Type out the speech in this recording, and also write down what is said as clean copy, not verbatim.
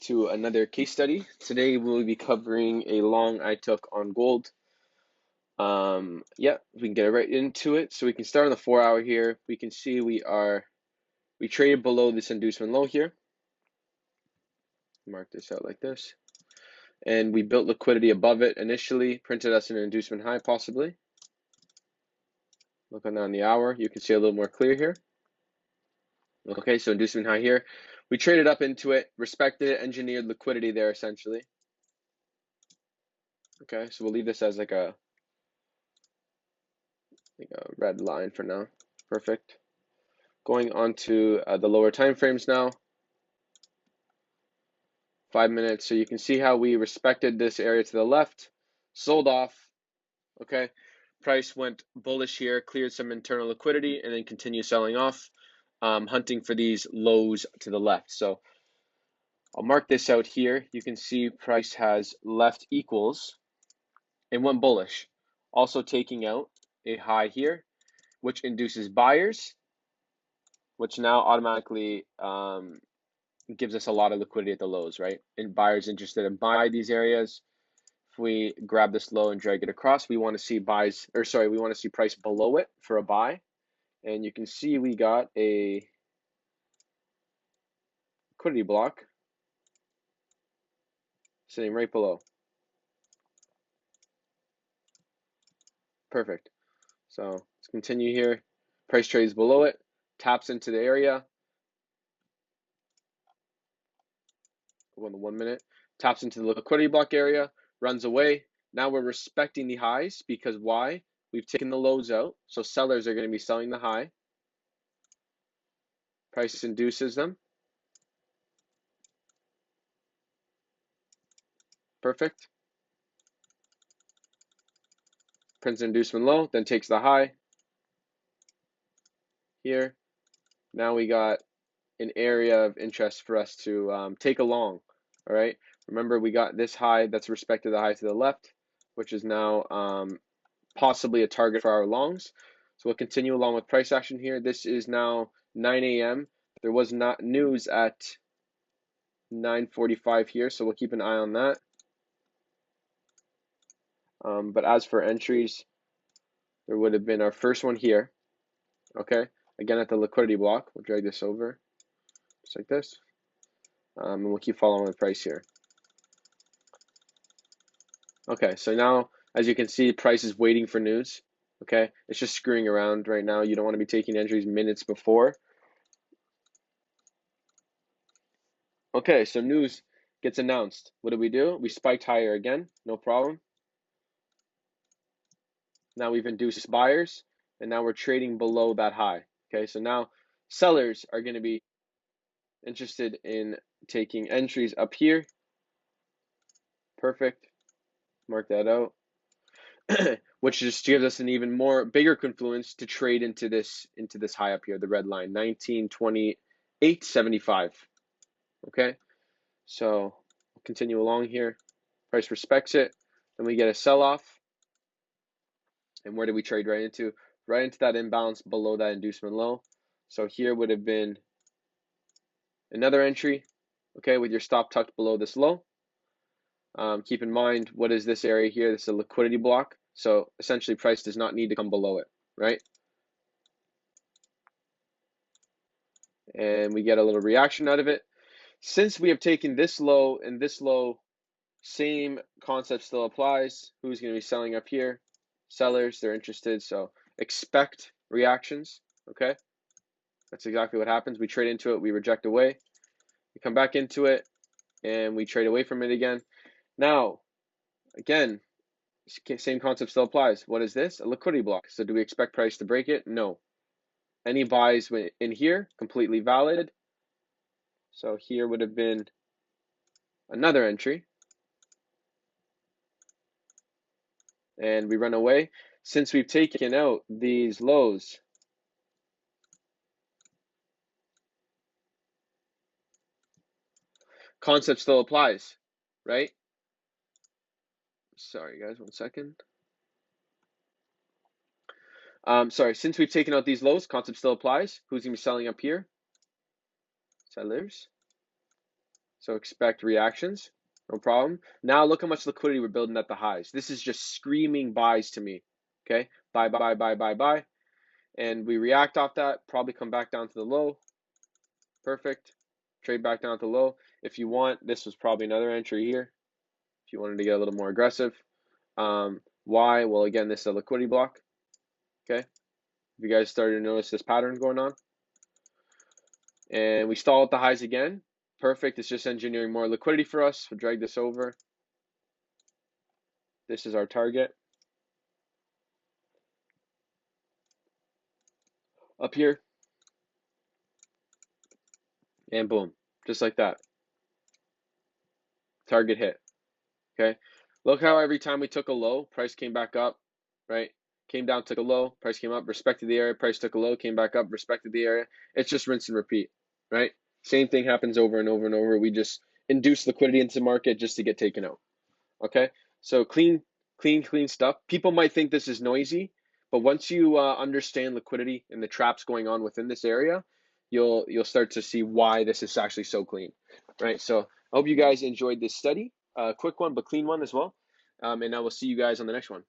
to another case study. Today we'll be covering a long I took on gold. Yeah, we can get right into it. So we can start on the 4 hour here. We can see we traded below this inducement low here. Mark this out like this. And we built liquidity above it initially, printed us an inducement high possibly. Look on that on the hour. You can see a little more clear here. Okay, so inducement high here. We traded up into it, respected it, engineered liquidity there essentially. Okay, so we'll leave this as like a red line for now. Perfect. Going on to the lower time frames now. 5 minutes. So you can see how we respected this area to the left, sold off. Okay, price went bullish here, cleared some internal liquidity, and then continued selling off, hunting for these lows to the left. So I'll mark this out here. You can see price has left equals and went bullish, also taking out a high here, which induces buyers, which now automatically gives us a lot of liquidity at the lows, right? And buyers interested in buy these areas. If we grab this low and drag it across, we want to see we want to see price below it for a buy. And you can see we got a liquidity block sitting right below. Perfect. So let's continue here. Price trades below it, taps into the area. Go on the 1 minute. Taps into the liquidity block area, runs away. Now we're respecting the highs because why? We've taken the lows out, so sellers are going to be selling the high. Price induces them. Perfect. Prints inducement low, then takes the high here. Now we got an area of interest for us to take along. All right. Remember, we got this high that's respected the high to the left, which is now possibly a target for our longs. So we'll continue along with price action here. This is now 9 a.m. There was not news at 9:45 here, so we'll keep an eye on that. But as for entries, there would have been our first one here. Okay, again at the liquidity block. We'll drag this over just like this, and we'll keep following the price here. Okay, so now as you can see, price is waiting for news. Okay, it's just screwing around right now. You don't want to be taking entries minutes before. Okay, so news gets announced. What do? We spiked higher again, no problem. Now we've induced buyers, and now we're trading below that high. Okay, so now sellers are going to be interested in taking entries up here. Perfect. Mark that out. Which just gives us an even bigger confluence to trade into this high up here, the red line, 1928.75. Okay, so we'll continue along here. Price respects it, then we get a sell-off. And where do we trade right into? Right into that imbalance below that inducement low. So here would have been another entry, okay, with your stop tucked below this low. Keep in mind, what is this area here? This is a liquidity block. So essentially price does not need to come below it, right? And we get a little reaction out of it. Since we have taken this low and this low, same concept still applies. Who's going to be selling up here? Sellers, they're interested. So expect reactions, okay? That's exactly what happens. We trade into it, we reject away. We come back into it, and we trade away from it again. Now, again, same concept still applies. What is this? A liquidity block. So do we expect price to break it? No. Any buys in here, completely valid. So here would have been another entry. And we run away. Since we've taken out these lows, concept still applies, right? Sorry, guys, 1 second. Sorry, since we've taken out these lows, concept still applies. Who's going to be selling up here? Sellers. So expect reactions, no problem. Now look how much liquidity we're building at the highs. This is just screaming buys to me. Okay, buy, buy, buy, buy, buy. And we react off that, probably come back down to the low. Perfect. Trade back down to the low. If you want, this was probably another entry here. If you wanted to get a little more aggressive. Why? Well, again, this is a liquidity block. Okay. If you guys started to notice this pattern going on. And we stall at the highs again. Perfect. It's just engineering more liquidity for us. We'll drag this over. This is our target. Up here. And boom. Just like that. Target hit. Okay. Look how every time we took a low, price came back up, right? Came down, took a low, price came up, respected the area, price took a low, came back up, respected the area. It's just rinse and repeat, right? Same thing happens over and over and over. We just induce liquidity into the market just to get taken out. Okay, so clean stuff. People might think this is noisy, but once you understand liquidity and the traps going on within this area, you'll start to see why this is actually so clean, right? So I hope you guys enjoyed this study. Quick one, but clean one as well. And I will see you guys on the next one.